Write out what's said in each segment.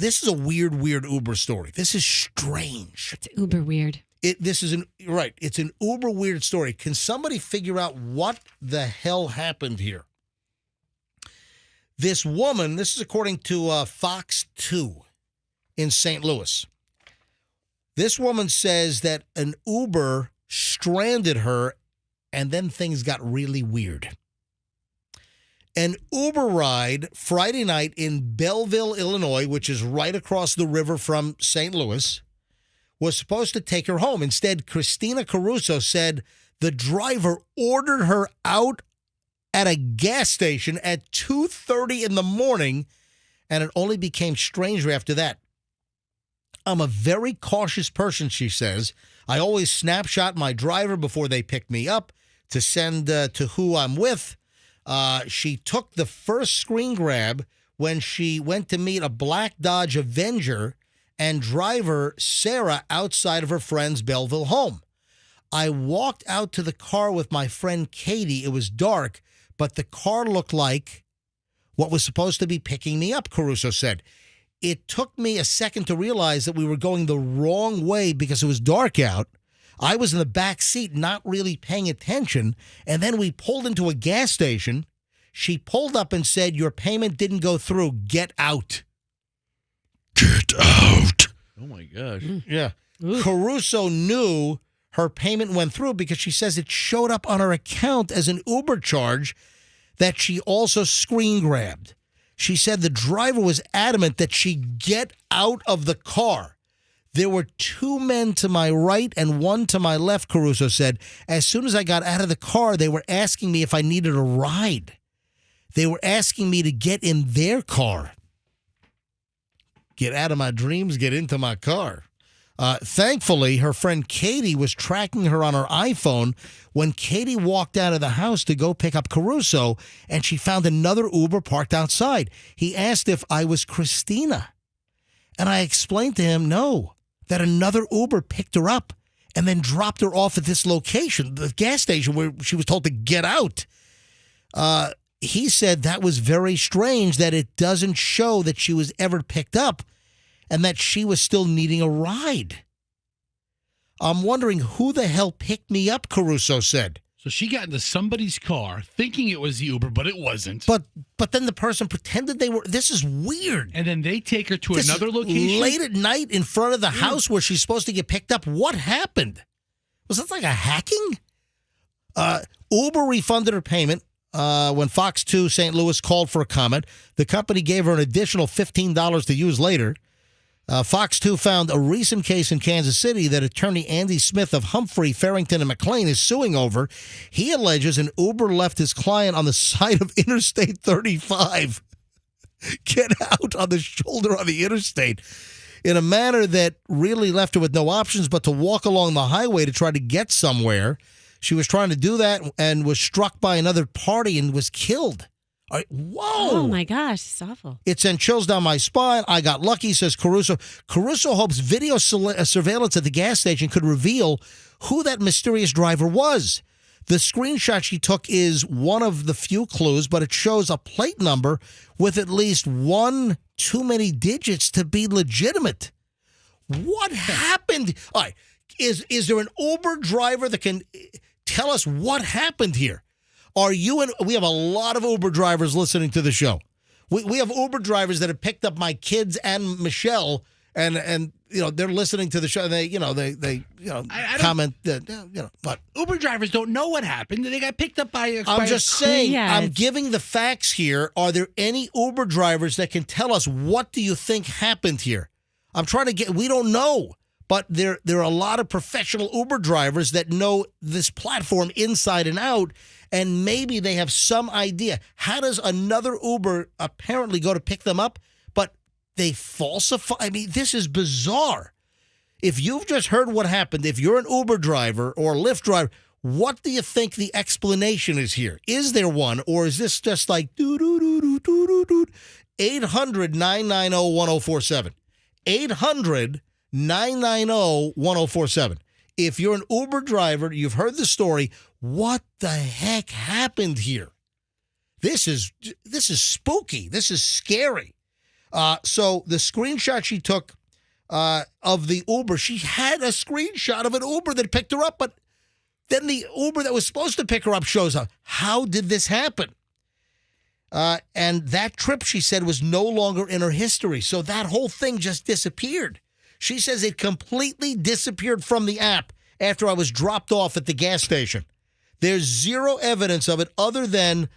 this is a weird Uber story. This is strange. It's uber weird. It's an uber weird story. Can somebody figure out what the hell happened here? This woman, this is according to Fox 2 in St. Louis. This woman says that an Uber stranded her, and then things got really weird. An Uber ride Friday night in Belleville, Illinois, which is right across the river from St. Louis, was supposed to take her home. Instead, Christina Caruso said the driver ordered her out at a gas station at 2:30 in the morning, and it only became stranger after that. I'm a very cautious person, she says. I always snapshot my driver before they pick me up to send to who I'm with. She took the first screen grab when she went to meet a black Dodge Avenger and driver Sarah outside of her friend's Belleville home. I walked out to the car with my friend Katie. It was dark, but the car looked like what was supposed to be picking me up, Caruso said. It took me a second to realize that we were going the wrong way because it was dark out. I was in the back seat, not really paying attention, and then we pulled into a gas station. She pulled up and said, "Your payment didn't go through. Get out." Get out. Oh, my gosh. Yeah. Caruso knew her payment went through because she says it showed up on her account as an Uber charge that she also screen grabbed. She said the driver was adamant that she get out of the car. There were two men to my right and one to my left, Caruso said. As soon as I got out of the car, they were asking me if I needed a ride. They were asking me to get in their car. Get out of my dreams, get into my car. Thankfully, her friend Katie was tracking her on her iPhone when Katie walked out of the house to go pick up Caruso, and she found another Uber parked outside. He asked if I was Christina, and I explained to him no, that another Uber picked her up and then dropped her off at this location, the gas station where she was told to get out. He said that was very strange that it doesn't show that she was ever picked up and that she was still needing a ride. I'm wondering who the hell picked me up, Caruso said. So she got into somebody's car thinking it was the Uber, but it wasn't. But then the person pretended they were. This is weird. And then they take her to another location? Late at night in front of the house where she's supposed to get picked up. What happened? Was that like a hacking? Uber refunded her payment when Fox 2 St. Louis called for a comment. The company gave her an additional $15 to use later. Fox 2 found a recent case in Kansas City that attorney Andy Smith of Humphrey, Farrington, and McLean is suing over. He alleges an Uber left his client on the side of Interstate 35. Get out on the shoulder on the interstate in a manner that really left her with no options but to walk along the highway to try to get somewhere. She was trying to do that and was struck by another party and was killed. Whoa. Oh, my gosh. It's awful. It sent chills down my spine. I got lucky, says Caruso. Caruso hopes video surveillance at the gas station could reveal who that mysterious driver was. The screenshot she took is one of the few clues, but it shows a plate number with at least one too many digits to be legitimate. What happened? All right. Is there an Uber driver that can tell us what happened here? We have a lot of Uber drivers listening to the show. We have Uber drivers that have picked up my kids and Michelle, and they're listening to the show. And they comment that what Uber drivers don't know what happened. They got picked up by. I'm just saying. I'm giving the facts here. Are there any Uber drivers that can tell us what do you think happened here? I'm trying to get. We don't know. But there are a lot of professional Uber drivers that know this platform inside and out, and maybe they have some idea. How does another Uber apparently go to pick them up, but they falsify? I mean, this is bizarre. If you've just heard what happened, if you're an Uber driver or a Lyft driver, what do you think the explanation is here? Is there one, or is this just like 800-990-1047? 800-990-1047. If you're an Uber driver, you've heard the story, what the heck happened here? This is spooky. This is scary. So the screenshot she took of the Uber, she had a screenshot of an Uber that picked her up, but then the Uber that was supposed to pick her up shows up. How did this happen? And that trip, she said, was no longer in her history. So that whole thing just disappeared. She says it completely disappeared from the app after I was dropped off at the gas station. There's zero evidence of it other than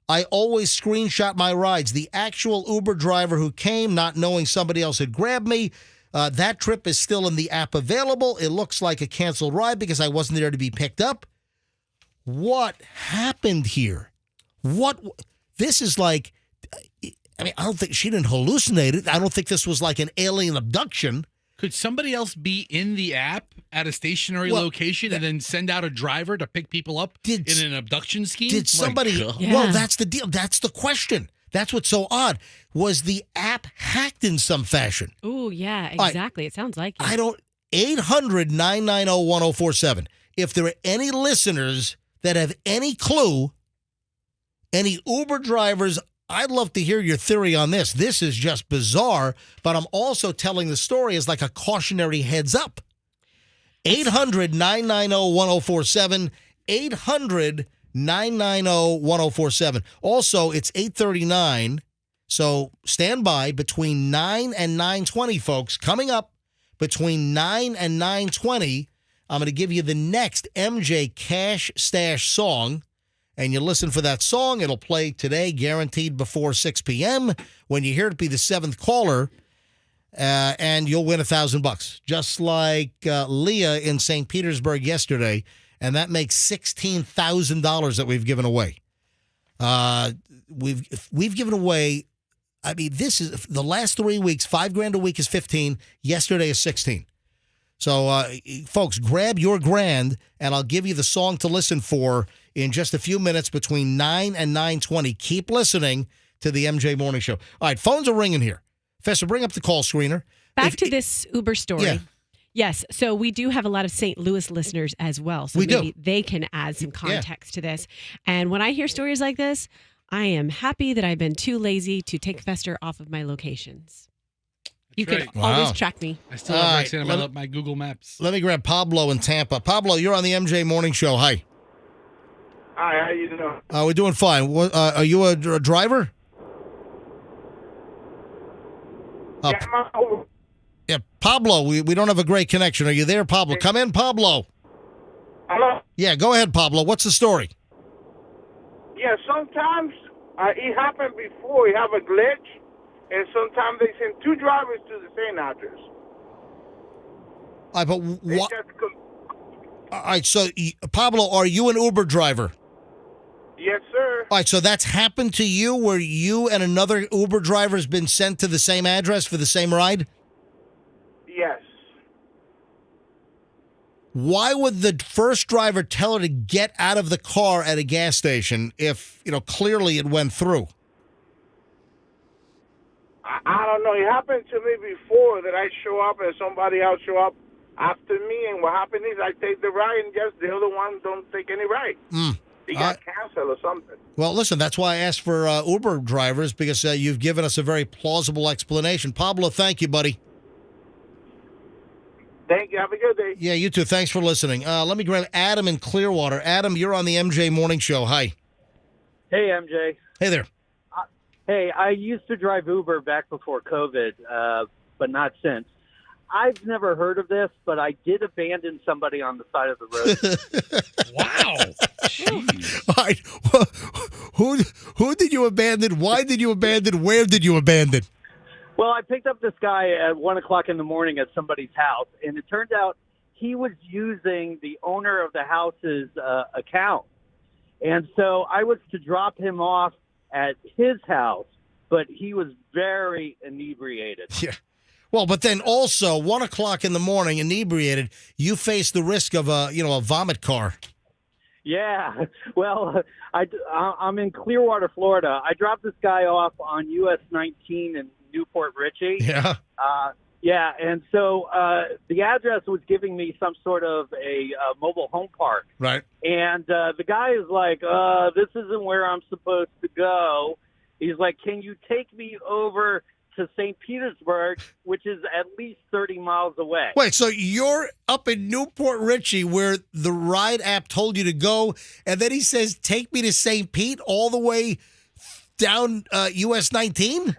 I always screenshot my rides. The actual Uber driver who came, not knowing somebody else had grabbed me, that trip is still in the app available. It looks like a canceled ride because I wasn't there to be picked up. What happened here? This is like, I mean, I don't think she didn't hallucinate it. I don't think this was like an alien abduction. Could somebody else be in the app at a stationary location and then send out a driver to pick people up in an abduction scheme? Did somebody? Yeah. Well, that's the deal. That's the question. That's what's so odd. Was the app hacked in some fashion? Oh, yeah, exactly. It sounds like it. I don't. 800-990-1047. If there are any listeners that have any clue, any Uber drivers, I'd love to hear your theory on this. This is just bizarre, but I'm also telling the story as like a cautionary heads up. 800-990-1047. 800-990-1047. Also, it's 8:39, so stand by between 9 and 9:20, folks. Coming up between 9 and 9:20, I'm going to give you the next MJ Cash Stash song. And you listen for that song. It'll play today, guaranteed before 6 p.m. When you hear it, be the seventh caller, and you'll win $1,000, just like Leah in St. Petersburg yesterday, and that makes $16,000 that we've given away. We've given away. I mean, this is the last 3 weeks. $5,000 a week is 15. Yesterday is 16. So, folks, grab your grand, and I'll give you the song to listen for in just a few minutes between 9 and 9:20. Keep listening to the MJ Morning Show. All right, phones are ringing here. Fessa, bring up the call screener. Back to this Uber story. Yeah. Yes, so we do have a lot of St. Louis listeners as well. So We do. maybe they can add some context to this. And when I hear stories like this, I am happy that I've been too lazy to take Fester off of my locations. You can always track me. I still have Roxanne on my Google Maps. Let me grab Pablo in Tampa. Pablo, you're on the MJ Morning Show. Hi. Hi, how you doing? We're doing fine. Are you a driver? Yeah, Pablo, we don't have a great connection. Are you there, Pablo? Come in, Pablo. Hello? Yeah, go ahead, Pablo. What's the story? Yeah, sometimes it happened before. You have a glitch, and sometimes they send two drivers to the same address. All right, but what? All right, so Pablo, are you an Uber driver? Yes, sir. All right, so that's happened to you where you and another Uber driver has been sent to the same address for the same ride? Yes. Why would the first driver tell her to get out of the car at a gas station if, clearly it went through? I don't know. It happened to me before that I show up and somebody else show up after me, and what happened is I take the ride and just the other one don't take any ride. He got canceled or something. Well, listen, that's why I asked for Uber drivers, because you've given us a very plausible explanation. Pablo, thank you, buddy. Thank you. Have a good day. Yeah, you too. Thanks for listening. Let me grab Adam in Clearwater. Adam, you're on the MJ Morning Show. Hi. Hey, MJ. Hey there. Hey, I used to drive Uber back before COVID, but not since. I've never heard of this, but I did abandon somebody on the side of the road. Wow. Jeez. All right. Who did you abandon? Why did you abandon? Where did you abandon? Well, I picked up this guy at 1 o'clock in the morning at somebody's house, and it turned out he was using the owner of the house's account. And so I was to drop him off at his house, but he was very inebriated. Yeah. Well, but then also 1 o'clock in the morning, inebriated, you face the risk of a vomit car. Yeah. Well, I'm in Clearwater, Florida. I dropped this guy off on US 19 in Newport Richey. Yeah. Yeah, and so the address was giving me some sort of a mobile home park. Right. And the guy is like, this isn't where I'm supposed to go. He's like, can you take me over to St. Petersburg, which is at least 30 miles away. Wait, so you're up in Newport Richie where the ride app told you to go, and then he says, take me to St. Pete all the way down US 19?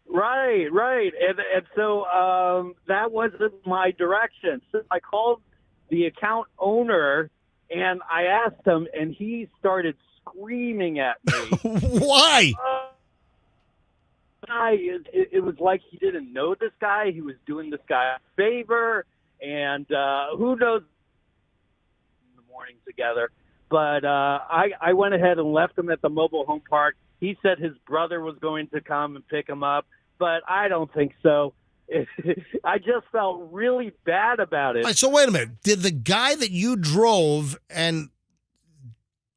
Right. And so that wasn't my direction. So I called the account owner, and I asked him, and he started screaming at me. Why? It was like he didn't know this guy. He was doing this guy a favor, and who knows in the morning together. But I went ahead and left him at the mobile home park. He said his brother was going to come and pick him up, but I don't think so. I just felt really bad about it. All right, so wait a minute. Did the guy that you drove and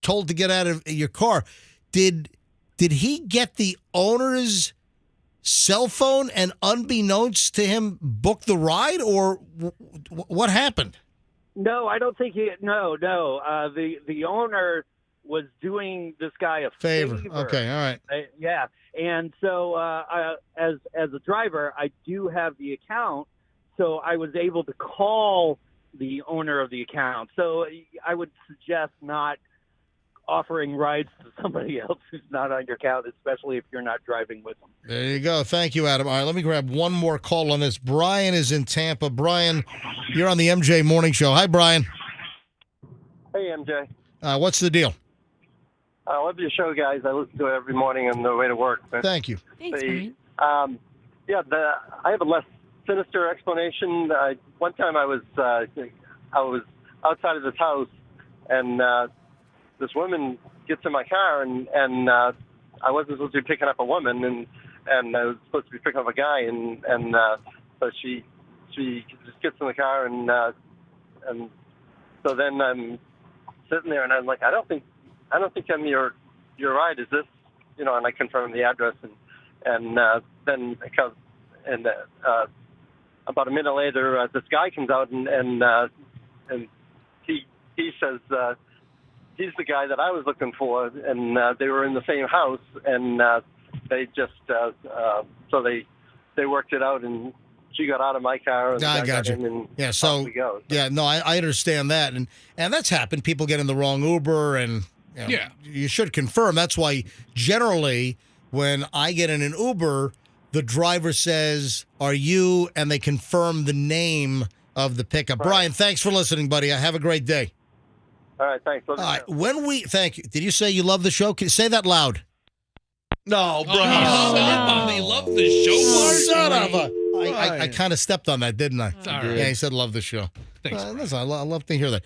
told to get out of your car, did he get the owner's cell phone and unbeknownst to him book the ride, or what happened? No, I don't think he. No. The owner was doing this guy a favor. Okay, all right. Yeah, and so as a driver, I do have the account, so I was able to call the owner of the account. So I would suggest not offering rides to somebody else who's not on your account, especially if you're not driving with them. There you go. Thank you, Adam. All right, let me grab one more call on this. Brian is in Tampa. Brian, you're on the MJ Morning Show. Hi, Brian. Hey, MJ. What's the deal? I love your show, guys. I listen to it every morning on the way to work. But Thank you. Thanks, Brian. I have a less sinister explanation. One time I was outside of this house, and this woman gets in my car, and I wasn't supposed to be picking up a woman, and I was supposed to be picking up a guy, and so she just gets in the car, and so then I'm sitting there, and I'm like, I don't think I'm your ride. Is this, and I confirm the address, and then about a minute later, this guy comes out, and he says. He's the guy that I was looking for, and they were in the same house, and they just so they worked it out, and she got out of my car, and I got you. And yeah, so we go. Yeah, no, I understand that, and that's happened. People get in the wrong Uber, and you should confirm. That's why generally when I get in an Uber, the driver says, "Are you?" and they confirm the name of the pickup. Right. Brian, thanks for listening, buddy. Have a great day. All right, thanks. All right, thank you. Did you say you love the show? Say that loud. No, bro. He loved the show. Son of a. I kind of stepped on that, didn't I? Sorry. Yeah, he said love the show. Thanks. Listen, I love to hear that.